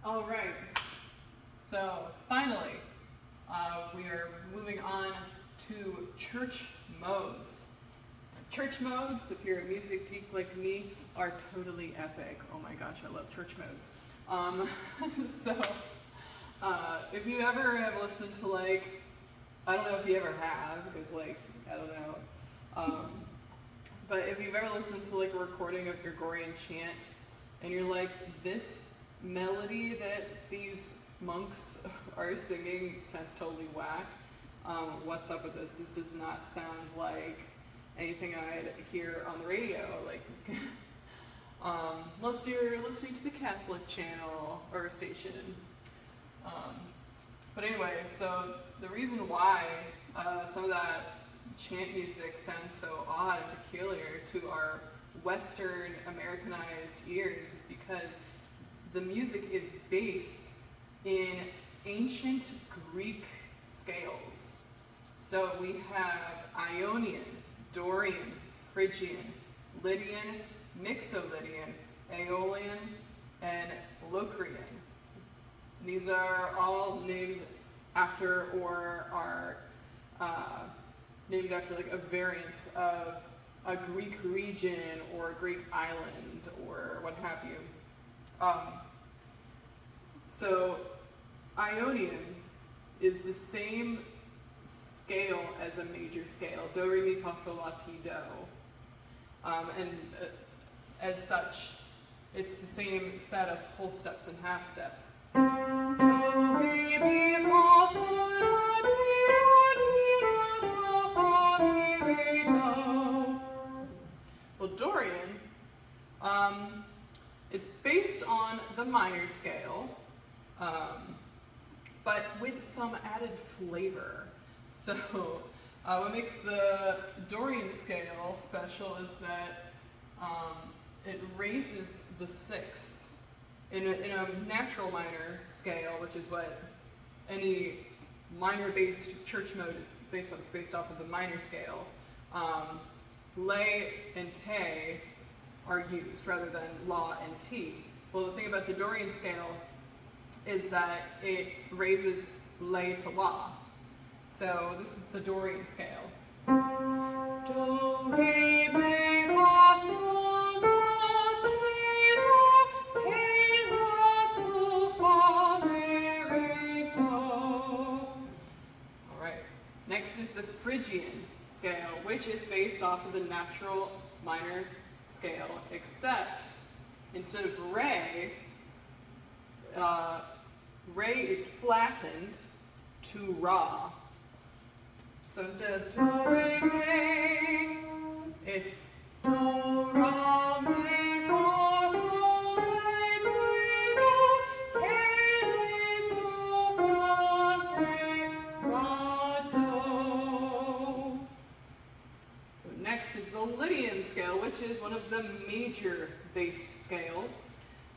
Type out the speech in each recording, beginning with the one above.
All right, so finally, we are moving on to church modes. Church modes, if you're a music geek like me, are totally epic. Oh my gosh, I love church modes. Um, so, if you ever have listened to I don't know if you ever have, because I don't know. Um, but if you've ever listened to a recording of Gregorian chant, and you're like, this melody that these monks are singing sounds totally whack. What's up with this? This does not sound like anything I'd hear on the radio. Unless you're listening to the Catholic channel or station. But anyway, so the reason why some of that chant music sounds so odd and peculiar to our Western Americanized ears is because the music is based in ancient Greek scales. So we have Ionian, Dorian, Phrygian, Lydian, Mixolydian, Aeolian, and Locrian. These are all named after or are named after a variance of a Greek region or a Greek island or what have you. So Ionian is the same scale as a major scale, do, re, mi, fa, sol, la, ti, do. As such, it's the same set of whole steps and half steps. Do, re, mi, fa, sol, la, ti, do, sol, fa, mi, re, do. Well, Dorian, it's based on the minor scale, but with some added flavor. So, what makes the Dorian scale special is that it raises the sixth. In a natural minor scale, which is what any minor-based church mode is based on, it's based off of the minor scale, lay and te are used rather than la and ti. Well, the thing about the Dorian scale is that it raises lay to la. So this is the Dorian scale. Do, re, mi, fa, sol, la, ti, do, te, la, sol, fa, mi, re, do. All right. Next is the Phrygian scale, which is based off of the natural minor scale, except instead of re, re is flattened to ra. So instead of do, re, mi, it's do, ra, mi, fa, sol, la, ti, do, te, re, sol, fa, mi, ra, do. So next is the Lydian scale, which is one of the major based scales.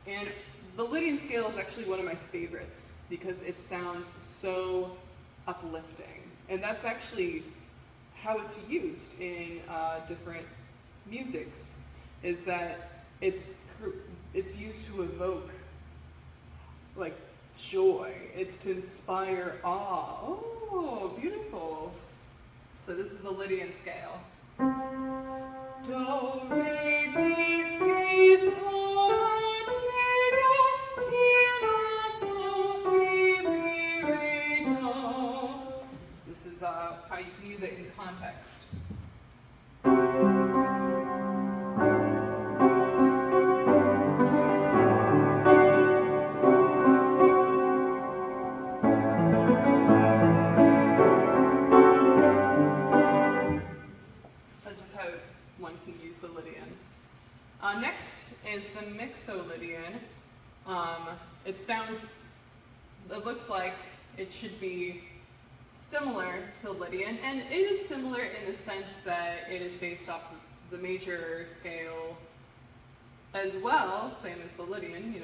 And the Lydian scale is actually one of my favorites because it sounds so uplifting. And that's actually how it's used in different musics, is that it's used to evoke joy. It's to inspire awe. Oh, beautiful. So this is the Lydian scale. Do, re, mi, fi, sol, la, ti, do, ti, la, sol, fi, mi, re, do. This is how you can use it in context. That's just how one can use the Lydian. Next is the Mixolydian. It looks like it should be similar to the Lydian, and it is similar in the sense that it is based off of the major scale as well, same as the Lydian,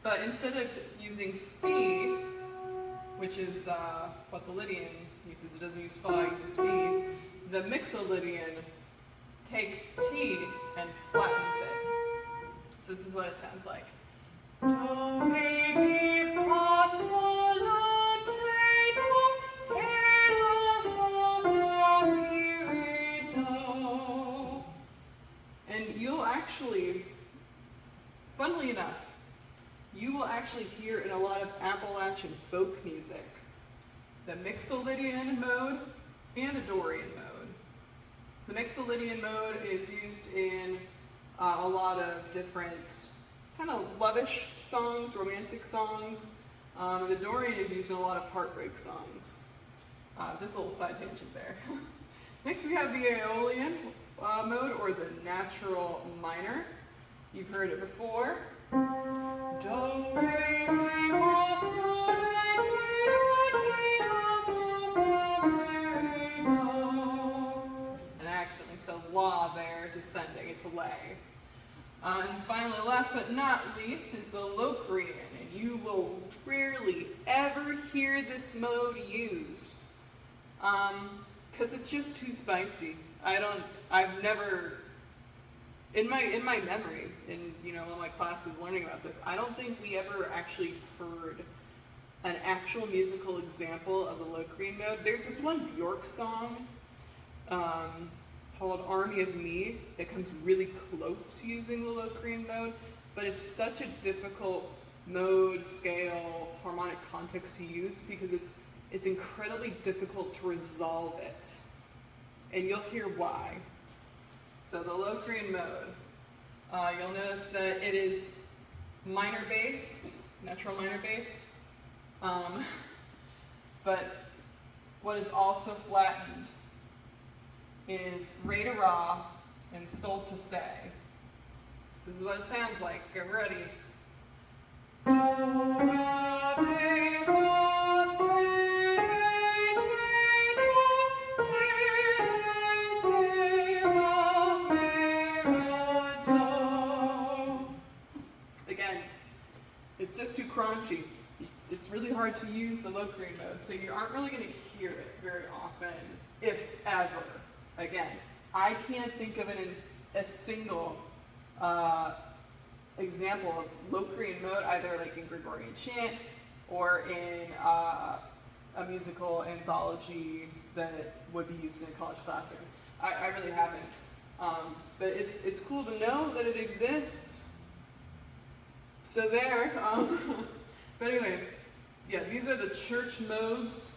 but instead of using fi, which is what the Lydian uses, it doesn't use fa, it uses fi, the Mixolydian takes ti and flattens it. So this is what it sounds like. Do, re, mi, you will actually hear in a lot of Appalachian folk music the Mixolydian mode and the Dorian mode. The Mixolydian mode is used in a lot of different kind of lovish songs, romantic songs. The Dorian is used in a lot of heartbreak songs. Just a little side tangent there. Next we have the Aeolian mode, or the natural minor. You've heard it before. Do, re, mi, fa, sol, la, ti, la, sol, fa, re, do. And I accidentally said la there, descending. It's a lay. And finally, last but not least, is the Locrian, and you will rarely ever hear this mode used, because it's just too spicy. I've never, in my memory, in one of my classes learning about this, I don't think we ever actually heard an actual musical example of the Locrian mode. There's this one Bjork song, called Army of Me that comes really close to using the Locrian mode, but it's such a difficult mode, scale, harmonic context to use because it's incredibly difficult to resolve it. And you'll hear why. So the Locrian mode, you'll notice that it is minor based, natural minor based, but what is also flattened is re to ra and sol to se. This is what it sounds like. Get ready. Do, ra, mi, fa, si, ti, do, ti, re, si, la, mi, ra, do. Again, it's just too crunchy. It's really hard to use the Locrian mode, so you aren't really going to hear it very often, if ever. Again, I can't think of a single example of Locrian mode, either like in Gregorian chant or in a musical anthology that would be used in a college classroom. I really haven't. But it's cool to know that it exists. So there. But anyway, yeah, these are the church modes.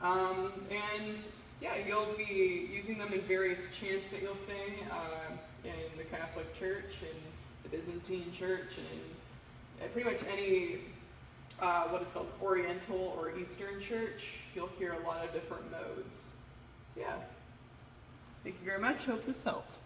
And yeah, you'll be using them in various chants that you'll sing in the Catholic Church and the Byzantine Church and pretty much any what is called Oriental or Eastern Church. You'll hear a lot of different modes. So yeah, thank you very much. Hope this helped.